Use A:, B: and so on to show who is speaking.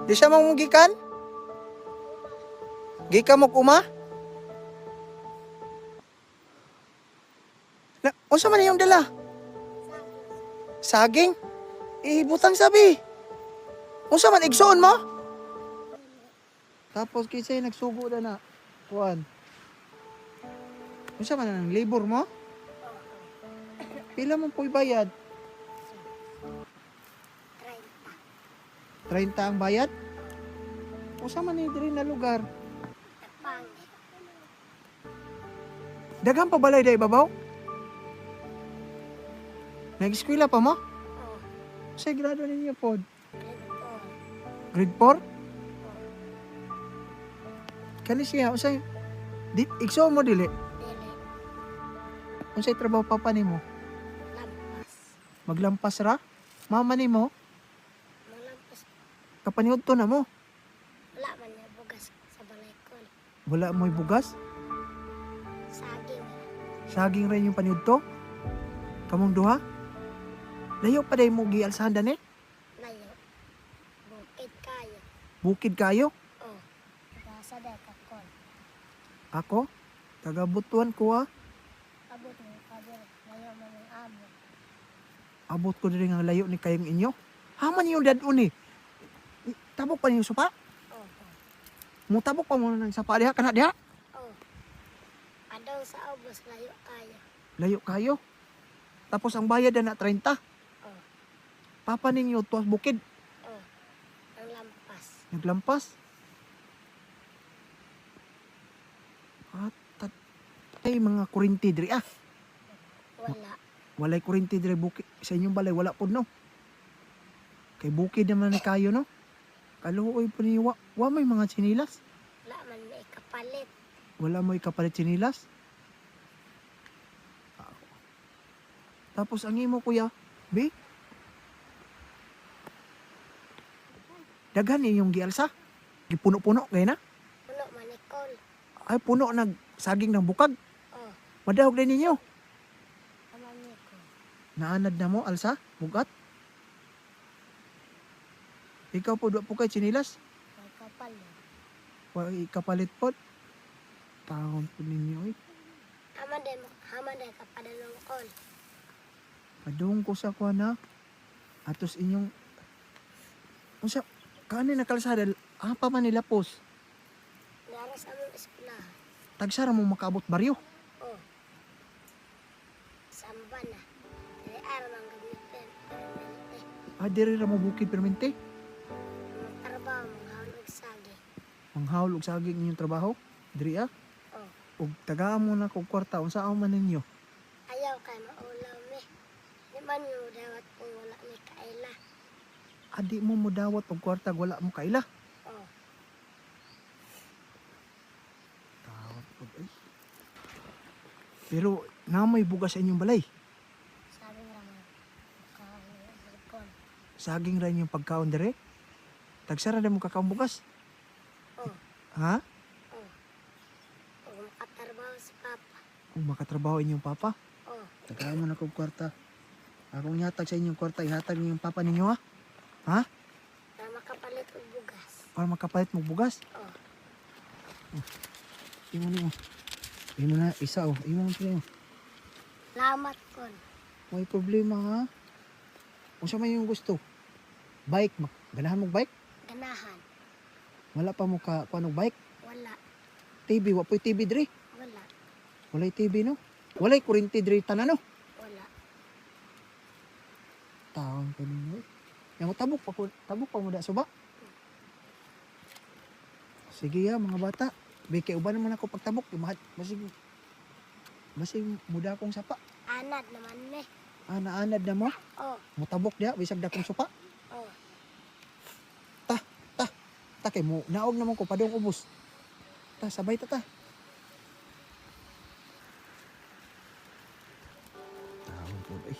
A: Di siya mong gikan? Gikan mo kuma? Unsa man yung dala? Saging? Butang sabi. Unsa man igsoon mo? Tapos kisay nagsugo na. Kuan. Unsa man ang labor mo? Pila mo po'y bayad? 30 ang bayad? Unsa man ni diri na lugar? Daghang pa balay day babaw? Nag-eskwela pa mo? Sa grado ninyo pod? Grade 4? Kani siya, unsay igsoon mo dili? Unsay trabaho papa nimo? Maglampas ra? Mama nimo?
B: Malampas.
A: Kapaniudto na mo?
B: Wala man niya bugas sa balay ko.
A: Wala mo'y bugas?
B: Saging.
A: Saging rin yung paniudto? Kamong duha? Layo pa day mo gialsahan dani?
B: Layo. Bukid kayo.
A: Bukid kayo?
B: Oh. Nasa day kakon.
A: Ako? Taga-butuan ko ha?
B: Abot mo kabir. Layo man yung abot.
A: Abot ko din ang layo ni kayong inyo. Haman yung dadon eh. Tabok pa niyo supa?
B: Oh.
A: Mutabok pa mo ng sapa diha kana diha?
B: Oh. Adaw sa ubos layo kayo.
A: Layo kayo. Tapos ang bayad na 30.
B: Oh.
A: Papa ninyo tuwas bukid.
B: Oh. Ang lampas.
A: Naglampas. At ay mga kurinti diri ah.
B: Wala.
A: Walay kurinti diri bukid sa inyong balay wala pod no. Kay bukid naman ni kayo no. Kaluoy po ni wa may mga sinilas.
B: Wala man may kapalit.
A: Wala mo ikapalit sinilas. Tapos ang imo kuya, be? Daghan yung gialsa. Gipuno-puno kay na.
B: Puno manikol.
A: Ay puno nagsaging ng bukag.
B: Oh.
A: Madahog din ninyo.
B: Amanikol.
A: Naanad na mo alsa, bugat. Ikaw po po kay sinilas.
B: May kapalit.
A: Wa ikapalit pod. Taon po ninyo eh.
B: Haman day kapadalong kol.
A: Padung ko sa kuha na. Atos inyong unsa kani na kalsada apa man nila pos.
B: Dari sa among eskwelahan.
A: Tagsara mo makaabot baryo.
B: Oh. Samba na. Dari araw mang gamitin.
A: Diri ra mo bukid permente.
B: Ang trabaho mong hawag saging.
A: Manghawol og saging inyong trabaho. Diri ah.
B: Oh.
A: Og tagaan mo na kog kwarta unsa man ninyo.
B: Ayaw kay maulaw mi. Di man mo dawat kung wala mi kaila.
A: Adi mo mudawat og kwarta wala mo kaila.
B: Oh.
A: Tawat pod ay. Pero namoy bugas sa inyong balay.
B: Sabi nga mo. Kahon.
A: Saging ra inyong pagkaon dire. Tagsara na mo kakaon bugas.
B: Oh.
A: Ha?
B: Oh. Kung makatrabaho si Papa.
A: Kung makatrabaho inyong papa.
B: Oh.
A: Tagaan mo na kog kwarta. Akong ihatag sa inyong kwarta, ihatag niyo yung papa ninyo ha? Ha?
B: Para makapalit og bugas.
A: Para makapalit mo bugas.
B: Oh.
A: Imo nimo. Imo na isa oh. Imo mo.
B: Lamat kon.
A: May problema ha? Unsa man yung gusto? Bike, ganahan mo bike?
B: Ganahan.
A: Wala pa mo ka kuno bike?
B: Wala.
A: TV, wa po'y TV diri.
B: Wala.
A: Walay TV no? Walay kuryente diri tanan no?
B: Wala.
A: Taon ko ninyo. Yang tabok pa mo da suba. Sige ya mga bata. Bike uban naman ako pagtabok, basig muda akong sapa.
B: Anad naman ni.
A: Naanad na mo.
B: Oh.
A: Mutabok dia bisag dakong supa.
B: Oh.
A: Ta kay mo naog naman ko padung ubos. Ta sabay ta. Taon po ay.